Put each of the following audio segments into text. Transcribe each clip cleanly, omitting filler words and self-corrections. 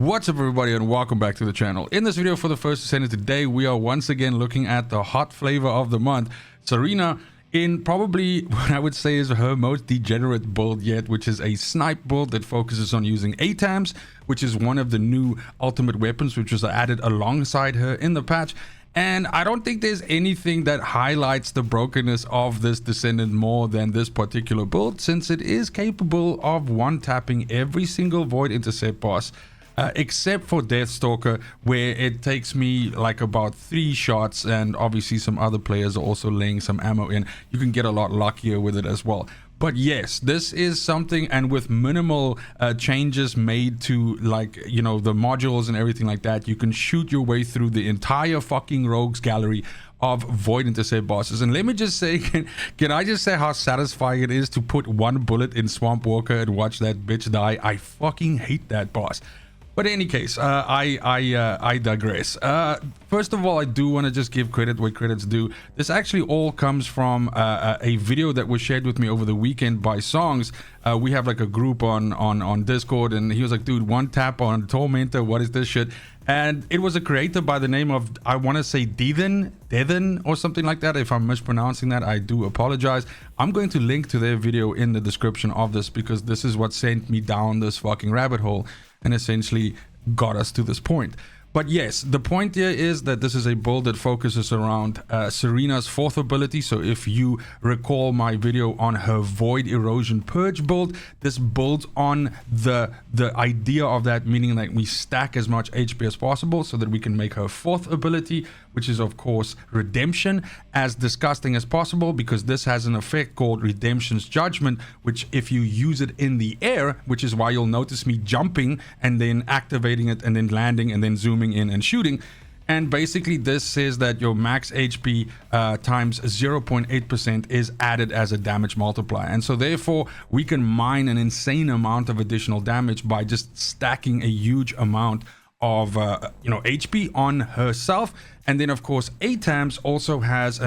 What's up everybody and welcome back to the channel. In this video for the First Descendant today, we are once again looking at the hot flavor of the month, Serena, in probably what I would say is her most degenerate build yet, which is a snipe build that focuses on using A-Tams, which is one of the new ultimate weapons which was added alongside her in the patch. And I don't think there's anything that highlights the brokenness of this Descendant more than this particular build, since it is capable of one-tapping every single Void Intercept boss. Except for Deathstalker, where it takes me like about 3 shots, and obviously some other players are also laying some ammo in. You can get a lot luckier with it as well. But yes, this is something, and with minimal changes made to, like, you know, the modules and everything like that, you can shoot your way through the entire fucking rogues gallery of Void Intercept bosses. And let me just say, can I just say how satisfying it is to put one bullet in Swamp Walker and watch that bitch die? I fucking hate that boss. But in any case, I digress. First of all, I do want to just give credit where credit's due. This actually all comes from a video that was shared with me over the weekend by Songs. We have like a group on Discord, and he was like, dude, one tap on Tormentor, what is this shit? And it was a creator by the name of, I want to say Devin or something like that. If I'm mispronouncing that, I do apologize. I'm going to link to their video in the description of this, because this is what sent me down this fucking rabbit hole and essentially got us to this point. But yes, the point here is that this is a build that focuses around Serena's 4th ability. So if you recall my video on her Void Erosion Purge build, this builds on the idea of that, meaning that we stack as much HP as possible so that we can make her 4th ability, which is of course Redemption, as disgusting as possible, because this has an effect called Redemption's Judgment, which if you use it in the air, which is why you'll notice me jumping and then activating it and then landing and then zooming in and shooting. And basically this says that your max HP times 0.8% is added as a damage multiplier, and so therefore we can mine an insane amount of additional damage by just stacking a huge amount of HP on herself. And then of course A-Tams also has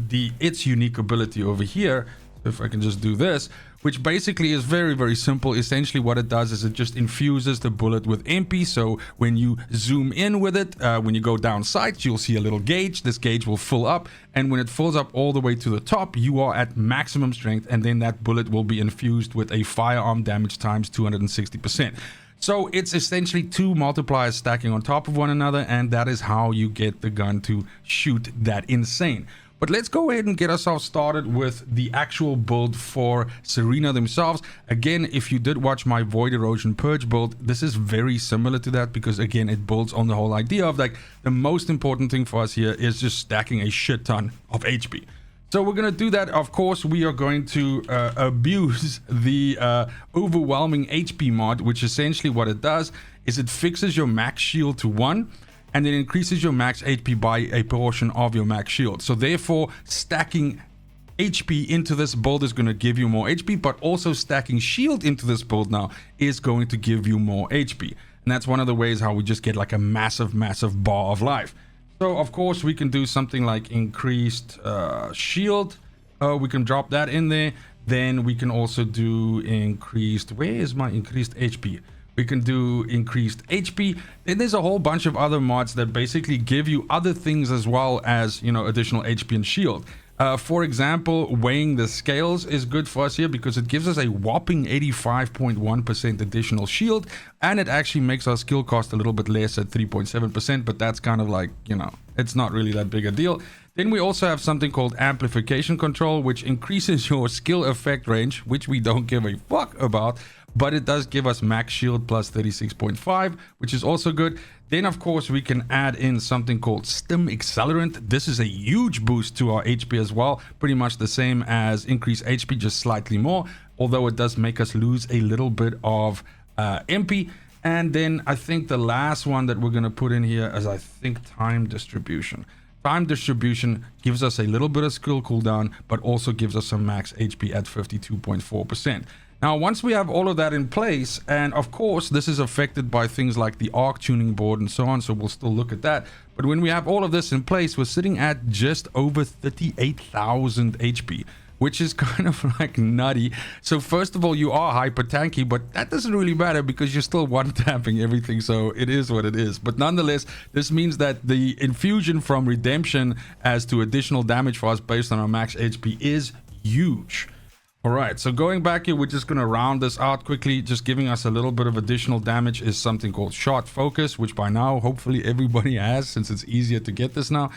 its unique ability over here. If I can just do this, which basically is very, very simple. Essentially what it does is it just infuses the bullet with MP. So when you zoom in with it, when you go down sights, you'll see a little gauge. This gauge will fill up, and when it fills up all the way to the top, you are at maximum strength, and then that bullet will be infused with a firearm damage times 260%. So it's essentially 2 multipliers stacking on top of one another, and that is how you get the gun to shoot that insane. But let's go ahead and get ourselves started with the actual build for Serena themselves. Again, if you did watch my Void Erosion Purge build, this is very similar to that, because again, it builds on the whole idea of, like, the most important thing for us here is just stacking a shit ton of HP. So we're going to do that. Of course, we are going to abuse the overwhelming HP mod, which essentially what it does is it fixes your max shield to 1, and it increases your max HP by a portion of your max shield. So therefore, stacking HP into this build is going to give you more HP, but also stacking shield into this build now is going to give you more HP. And that's one of the ways how we just get like a massive bar of life. So of course we can do something like increased shield. We can drop that in there. Then we can also do increased, where is my increased HP? We can do increased HP. Then there's a whole bunch of other mods that basically give you other things as well as, you know, additional HP and shield. For example, weighing the scales is good for us here, because it gives us a whopping 85.1% additional shield, and it actually makes our skill cost a little bit less at 3.7%, but that's kind of like, you know, it's not really that big a deal. Then we also have something called amplification control, which increases your skill effect range, which we don't give a fuck about, but it does give us max shield plus 36.5, which is also good. Then of course we can add in something called stim accelerant. This is a huge boost to our HP as well, pretty much the same as increased HP, just slightly more, although it does make us lose a little bit of MP. And then I think the last one that we're going to put in here is, I think, time distribution. Time distribution gives us a little bit of skill cooldown, but also gives us some max HP at 52.4%. Now, once we have all of that in place, and of course, this is affected by things like the arc tuning board and so on, so we'll still look at that. But when we have all of this in place, we're sitting at just over 38,000 HP, which is kind of like nutty. So first of all, you are hyper tanky, but that doesn't really matter because you're still one-tapping everything, so it is what it is. But nonetheless, this means that the infusion from Redemption as to additional damage for us based on our max HP is huge. All right, so going back here, we're just going to round this out quickly. Just giving us a little bit of additional damage is something called Shot Focus, which by now, hopefully everybody has, since it's easier to get this now.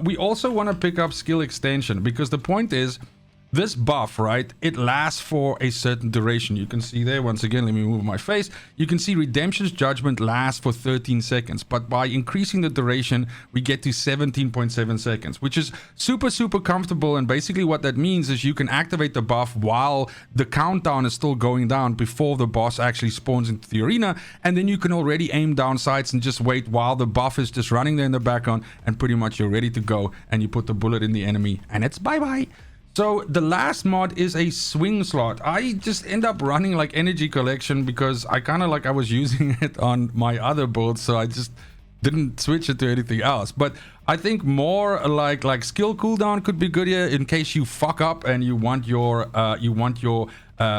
We also want to pick up Skill Extension, because the point is, this buff, right, it lasts for a certain duration. You can see there, once again, let me move my face. You can see Redemption's Judgment lasts for 13 seconds, but by increasing the duration, we get to 17.7 seconds, which is super, super comfortable. And basically what that means is you can activate the buff while the countdown is still going down before the boss actually spawns into the arena. And then you can already aim down sights and just wait while the buff is just running there in the background, and pretty much you're ready to go, and you put the bullet in the enemy, and it's bye-bye. So the last mod is a swing slot. I just end up running like energy collection because I kind of like I was using it on my other builds, so I just didn't switch it to anything else. But I think more like skill cooldown could be good here in case you fuck up and you want your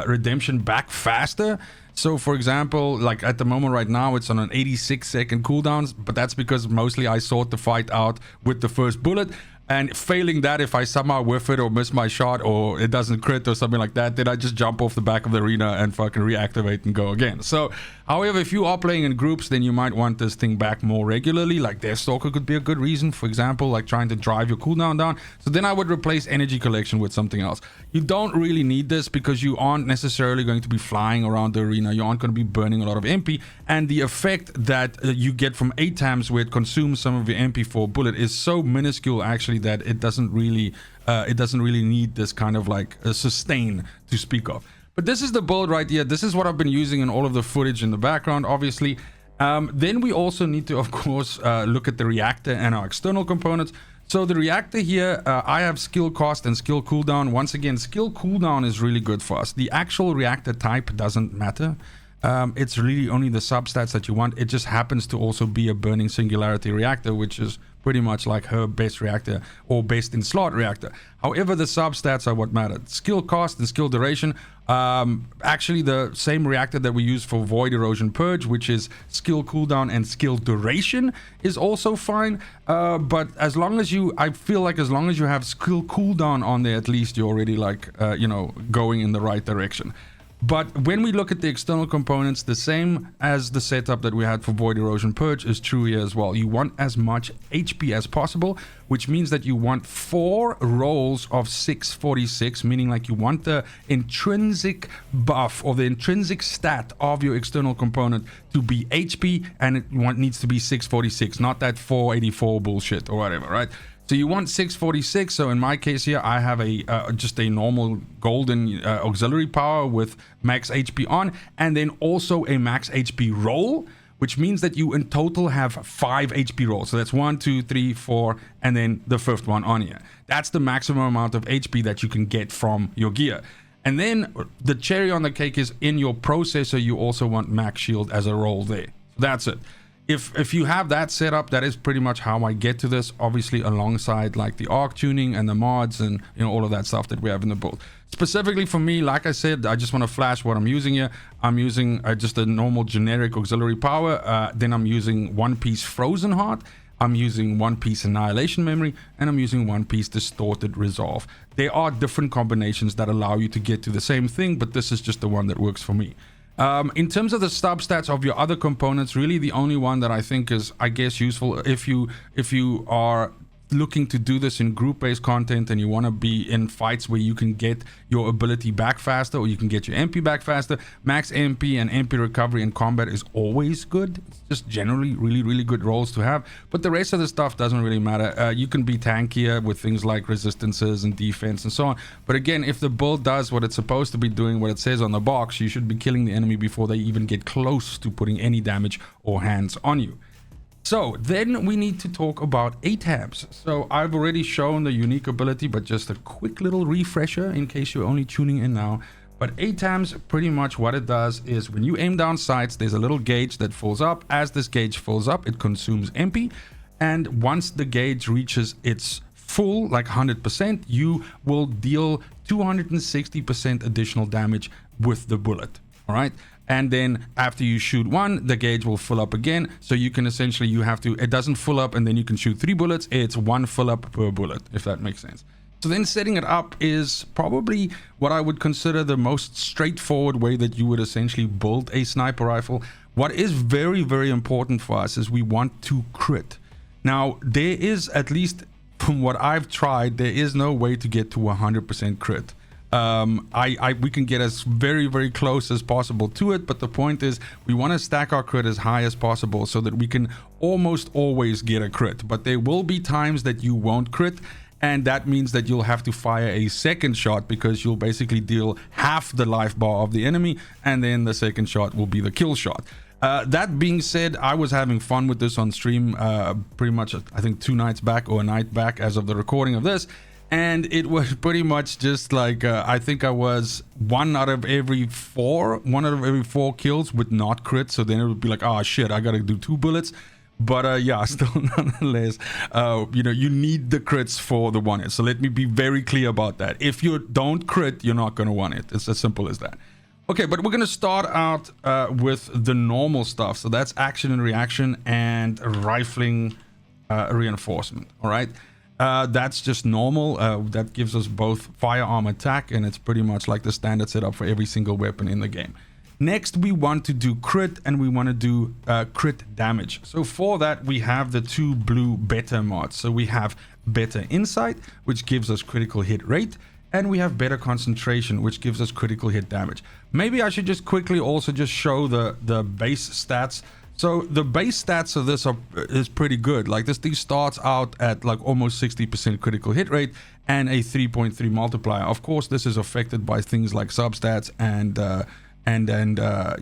redemption back faster. So for example, like at the moment right now, it's on an 86-second cooldown, but that's because mostly I sort the fight out with the first bullet. And failing that, if I somehow whiff it or miss my shot or it doesn't crit or something like that, then I just jump off the back of the arena and fucking reactivate and go again. So, however, if you are playing in groups, then you might want this thing back more regularly. Like Deathstalker could be a good reason, for example, like trying to drive your cooldown down. So then I would replace energy collection with something else. You don't really need this because you aren't necessarily going to be flying around the arena. You aren't going to be burning a lot of MP. And the effect that you get from A-Tams where it consumes some of your MP for a bullet is so minuscule actually that it doesn't really need this kind of like a sustain to speak of. But this is the build right here. This is what I've been using in all of the footage in the background, obviously. Then we also need to, of course, look at the reactor and our external components. So the reactor here, I have skill cost and skill cooldown. Once again, skill cooldown is really good for us. The actual reactor type doesn't matter. It's really only the substats that you want. It just happens to also be a burning singularity reactor, which is pretty much like her best reactor or best in slot reactor. However, the substats are what matter. Skill cost and skill duration. Actually, the same reactor that we use for Void Erosion Purge, which is skill cooldown and skill duration, is also fine. But as long as I feel like as long as you have skill cooldown on there, at least you're already like, going in the right direction. But when we look at the external components, the same as the setup that we had for Void Erosion Purge is true here as well. You want as much HP as possible, which means that you want 4 rolls of 646, meaning like you want the intrinsic buff or the intrinsic stat of your external component to be HP, and it needs to be 646, not that 484 bullshit or whatever, right? So you want 646. So in my case here, I have just a normal golden auxiliary power with max HP on, and then also a max HP roll, which means that you in total have 5 HP rolls. So that's 1, 2, 3, 4, and then the 5th one on here. That's the maximum amount of HP that you can get from your gear. And then the cherry on the cake is in your processor, you also want max shield as a roll there. So that's it. If you have that set up, that is pretty much how I get to this, obviously alongside like the arc tuning and the mods and all of that stuff that we have in the build. Specifically for me, like I said, I just want to flash what I'm using here. I'm using just a normal generic auxiliary power. Then I'm using 1-piece Frozen Heart. I'm using 1-piece Annihilation Memory, and I'm using 1-piece Distorted Resolve. There are different combinations that allow you to get to the same thing, but this is just the one that works for me. In terms of the substats of your other components, really the only one that I think is, I guess, useful if you are looking to do this in group-based content and you want to be in fights where you can get your ability back faster or you can get your MP back faster, max MP and MP recovery in combat is always good. It's just generally really good roles to have, but the rest of the stuff doesn't really matter. You can be tankier with things like resistances and defense and so on, but again, if the build does what it's supposed to be doing, what it says on the box, you should be killing the enemy before they even get close to putting any damage or hands on you. So then we need to talk about A-Tams. So I've already shown the unique ability, but just a quick little refresher in case you're only tuning in now. But A-Tams, pretty much what it does is when you aim down sights, there's a little gauge that fills up. As this gauge fills up, it consumes MP. And once the gauge reaches its full, like 100%, you will deal 260% additional damage with the bullet. All right. And then after you shoot one, the gauge will fill up again. So you can essentially, it doesn't fill up and then you can shoot 3 bullets. It's 1 fill up per bullet, if that makes sense. So then setting it up is probably what I would consider the most straightforward way that you would essentially build a sniper rifle. What is very, very important for us is we want to crit. Now, there is, at least from what I've tried, there is no way to get to 100% crit. We can get as very, very close as possible to it, but the point is we want to stack our crit as high as possible so that we can almost always get a crit. But there will be times that you won't crit, and that means that you'll have to fire a second shot, because you'll basically deal half the life bar of the enemy, and then the second shot will be the kill shot. That being said, I was having fun with this on stream pretty much, I think 2 nights back, or a night back as of the recording of this. And it was pretty much just like, I think I was 1 out of every 4 kills would not crit. So then it would be like, oh shit, I gotta do 2 bullets. But yeah, still nonetheless, you need the crits for the 1 hit. So let me be very clear about that. If you don't crit, you're not gonna 1 hit. It's as simple as that. Okay, but we're gonna start out with the normal stuff. So that's action and reaction and rifling reinforcement. All right. That's just normal. That gives us both firearm attack, and it's pretty much like the standard setup for every single weapon in the game. Next, we want to do crit, and we want to do crit damage. So for that, we have the 2 blue better mods. So we have better insight, which gives us critical hit rate, and we have better concentration, which gives us critical hit damage. Maybe I should just quickly also just show the base stats. So the base stats of this is pretty good. Like this thing starts out at like almost 60% critical hit rate and a 3.3 multiplier. Of course, this is affected by things like substats and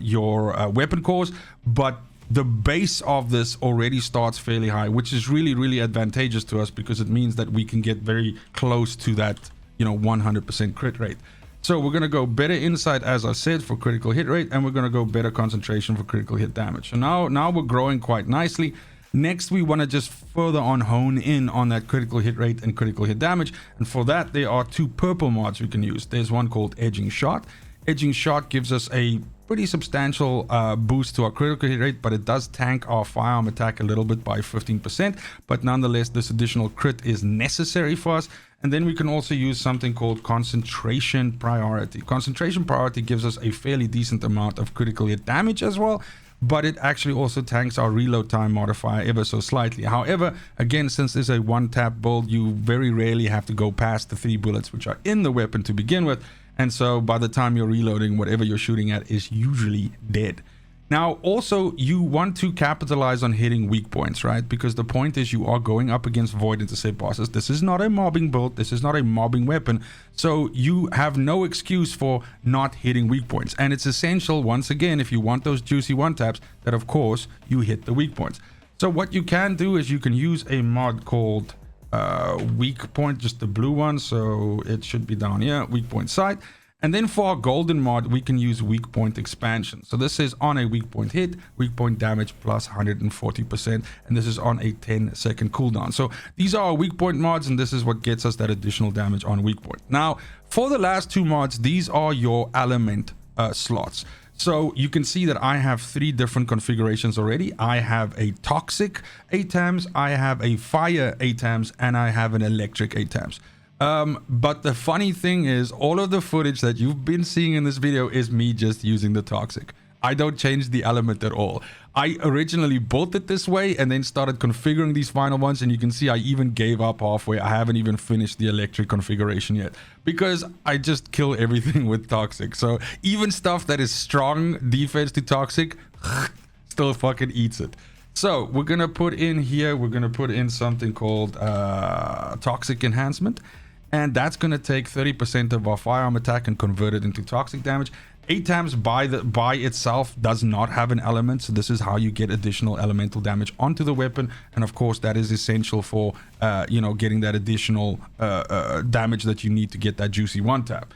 your weapon cores, but the base of this already starts fairly high, which is really, really advantageous to us, because it means that we can get very close to that, 100% crit rate. So we're going to go better insight, as I said, for critical hit rate, and we're going to go better concentration for critical hit damage. So now we're growing quite nicely. Next, we want to just further hone in on that critical hit rate and critical hit damage. And for that, there are 2 purple mods we can use. There's one called Edging Shot. Edging Shot gives us a pretty substantial boost to our critical hit rate, but it does tank our firearm attack a little bit by 15%. But nonetheless, this additional crit is necessary for us. And then we can also use something called Concentration Priority. Concentration Priority gives us a fairly decent amount of critical hit damage as well, but it actually also tanks our reload time modifier ever so slightly. However, again, since this is a 1-tap build, you very rarely have to go past the 3 bullets which are in the weapon to begin with. And so by the time you're reloading, whatever you're shooting at is usually dead. Now, also, you want to capitalize on hitting weak points, right? Because the point is you are going up against void intercept bosses. This is not a mobbing build. This is not a mobbing weapon. So you have no excuse for not hitting weak points. And it's essential, once again, if you want those juicy 1-taps, that of course you hit the weak points. So what you can do is you can use a mod called weak point, just the blue one. So it should be down here, weak point sight. And then for our golden mod, we can use weak point expansion. So this is on a weak point hit, weak point damage plus 140%. And this is on a 10-second cooldown. So these are our weak point mods, and this is what gets us that additional damage on weak point. Now, for the last 2 mods, these are your element slots. So you can see that I have 3 different configurations already. I have a toxic A-Tams, I have a fire A-Tams, and I have an electric A-Tams. But the funny thing is, all of the footage that you've been seeing in this video is me just using the toxic. I don't change the element at all. I originally built it this way and then started configuring these final ones, and you can see I even gave up halfway. I haven't even finished the electric configuration yet because I just kill everything with toxic. So even stuff that is strong defense to toxic still fucking eats it. So we're gonna put in here, we're gonna put in something called toxic enhancement. And that's going to take 30% of our firearm attack and convert it into toxic damage. A-Tams by itself does not have an element, so this is how you get additional elemental damage onto the weapon. And of course, that is essential for getting that additional damage that you need to get that juicy 1-tap.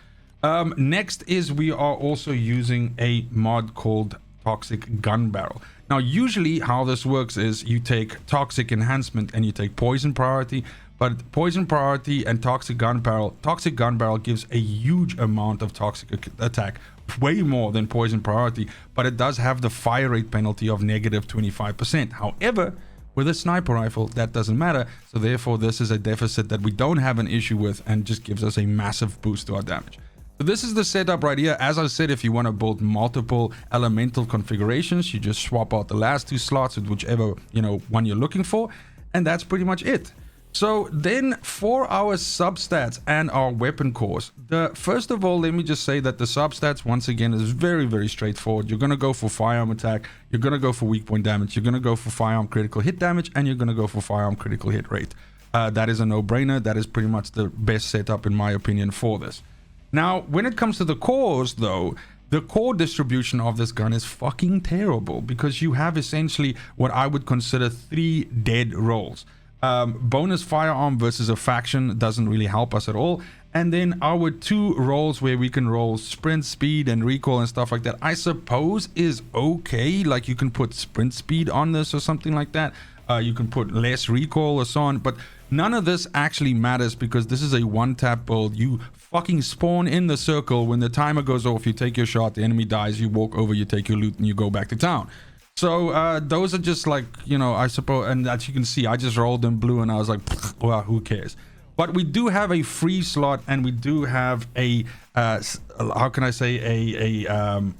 Next is we are also using a mod called Toxic Gun Barrel. Now, usually how this works is you take toxic enhancement and you take poison priority, but poison priority and toxic gun barrel gives a huge amount of toxic attack, way more than poison priority, but it does have the fire rate penalty of negative 25%. However, with a sniper rifle, that doesn't matter, so therefore this is a deficit that we don't have an issue with and just gives us a massive boost to our damage. So this is the setup right here. As I said, if you want to build multiple elemental configurations, you just swap out the last 2 slots with whichever, one you're looking for, and that's pretty much it. So then for our substats and our weapon cores, first of all, let me just say that the substats, once again, is very, very straightforward. You're going to go for firearm attack, you're going to go for weak point damage, you're going to go for firearm critical hit damage, and you're going to go for firearm critical hit rate. That is a no-brainer. That is pretty much the best setup, in my opinion, for this. Now, when it comes to the cores, though, the core distribution of this gun is fucking terrible, because you have essentially what I would consider 3 dead rolls. Bonus firearm versus a faction doesn't really help us at all, and then our 2 rolls where we can roll sprint speed and recoil and stuff like that, I suppose is okay. Like, you can put sprint speed on this or something like that. You can put less recoil or so on, but none of this actually matters, because this is a one-tap build. You fucking spawn in the circle. When the timer goes off, you take your shot, the enemy dies, you walk over, you take your loot, and you go back to town. So those are just like, I suppose, and as you can see, I just rolled in blue and I was like, well, who cares? But we do have a free slot, and we do have a how can I say,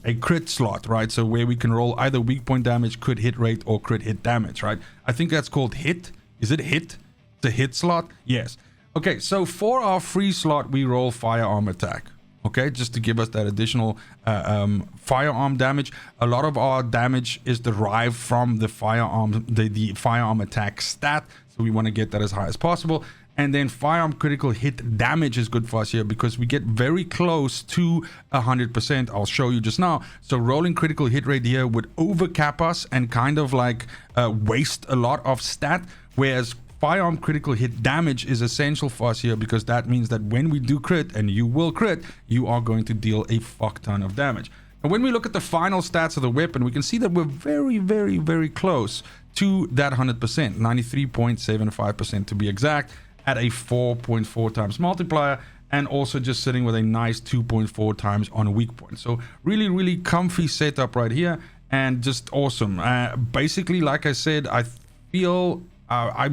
a crit slot, right? So where we can roll either weak point damage, crit hit rate, or crit hit damage, right? I think that's called hit. Is it hit? The hit slot? Yes. Okay, so for our free slot, we roll firearm attack. Okay, just to give us that additional firearm damage. A lot of our damage is derived from the firearm, the firearm attack stat, so we want to get that as high as possible. And then firearm critical hit damage is good for us here, because we get very close to 100%. I'll show you just now. So rolling critical hit rate here would overcap us and kind of like waste a lot of stat, whereas firearm critical hit damage is essential for us here, because that means that when we do crit, and you will crit, you are going to deal a fuck ton of damage. And when we look at the final stats of the weapon, we can see that we're very, very, very close to that 100%, 93.75% to be exact, at a 4.4 times multiplier, and also just sitting with a nice 2.4 times on a weak point. So really, really comfy setup right here, and just awesome. Basically, like I said, I feel I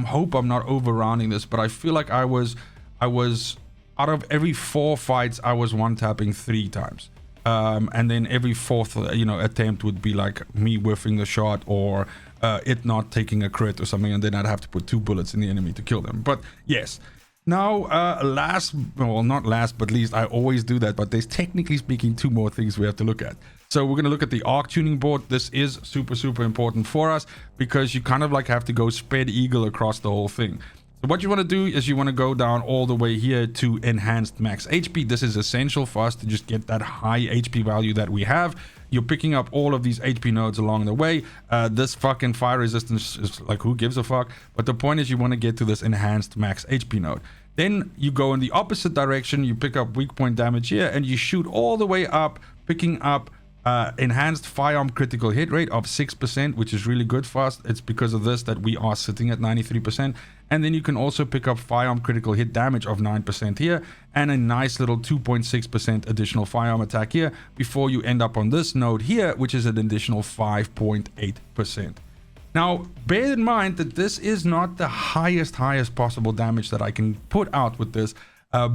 hope I'm not over rounding this, but I feel like I was out of every 4 fights, I was one tapping 3 times, and then every 4th attempt would be like me whiffing the shot, or it not taking a crit or something, and then I'd have to put 2 bullets in the enemy to kill them. But yes. Now, not last but least, I always do that, but there's technically speaking 2 more things we have to look at. So we're going to look at the arc tuning board. This is super, super important for us, because you kind of like have to go spread eagle across the whole thing. So what you want to do is you want to go down all the way here to enhanced max HP. This is essential for us to just get that high HP value that we have. You're picking up all of these HP nodes along the way. This fucking fire resistance is like, who gives a fuck? But the point is, you want to get to this enhanced max HP node. Then you go in the opposite direction. You pick up weak point damage here, and you shoot all the way up, picking up enhanced firearm critical hit rate of 6%, which is really good for us. It's because of this that we are sitting at 93%. And then you can also pick up firearm critical hit damage of 9% here, and a nice little 2.6% additional firearm attack here, before you end up on this node here, which is an additional 5.8%. Now, bear in mind that this is not the highest possible damage that I can put out with this,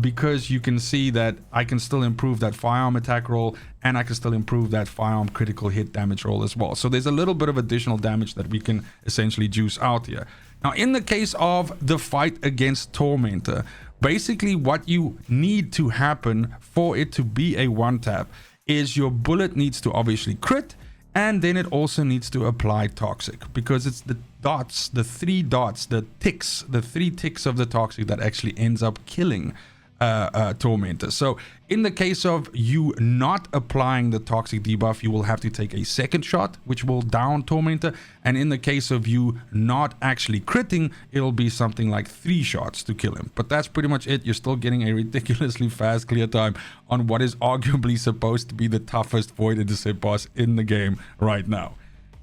because you can see that I can still improve that firearm attack roll, and I can still improve that firearm critical hit damage roll as well. So there's a little bit of additional damage that we can essentially juice out here. Now, in the case of the fight against Tormentor, basically what you need to happen for it to be a one tap is your bullet needs to obviously crit, and then it also needs to apply toxic, because it's the dots, the 3 dots, the 3 ticks of the toxic that actually ends up killing Tormentor. So in the case of you not applying the toxic debuff, you will have to take a second shot, which will down Tormentor. And in the case of you not actually critting, it'll be something like 3 shots to kill him. But that's pretty much it. You're still getting a ridiculously fast clear time on what is arguably supposed to be the toughest Void Intercept boss in the game right now.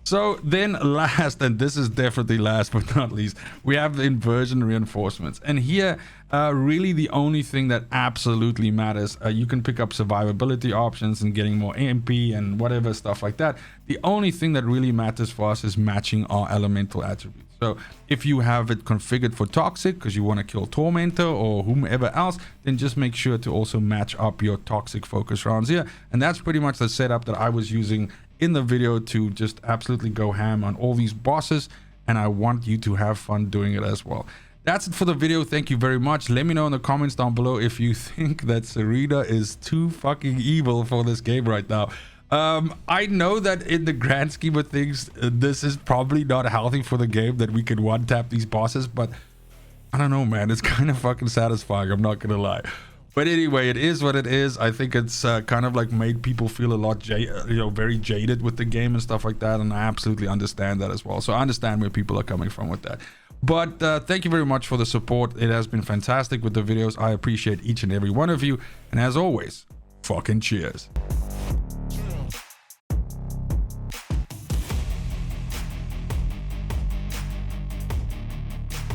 So then last, and this is definitely last but not least, we have the inversion reinforcements. And here, really the only thing that absolutely matters, you can pick up survivability options and getting more MP and whatever stuff like that. The only thing that really matters for us is matching our elemental attributes. So if you have it configured for toxic because you want to kill Tormentor or whomever else, then just make sure to also match up your toxic focus rounds here. And that's pretty much the setup that I was using in the video to just absolutely go ham on all these bosses, and I want you to have fun doing it as well. That's it for the video. Thank you very much. Let me know in the comments down below if you think that Serena is too fucking evil for this game right now. I know that in the grand scheme of things, this is probably not healthy for the game that we can one-tap these bosses, but I don't know, man. It's kind of fucking satisfying, I'm not gonna lie. But anyway, it is what it is. I think it's kind of like made people feel a lot, very jaded with the game and stuff like that. And I absolutely understand that as well. So I understand where people are coming from with that. But thank you very much for the support. It has been fantastic with the videos. I appreciate each and every one of you. And as always, fucking cheers.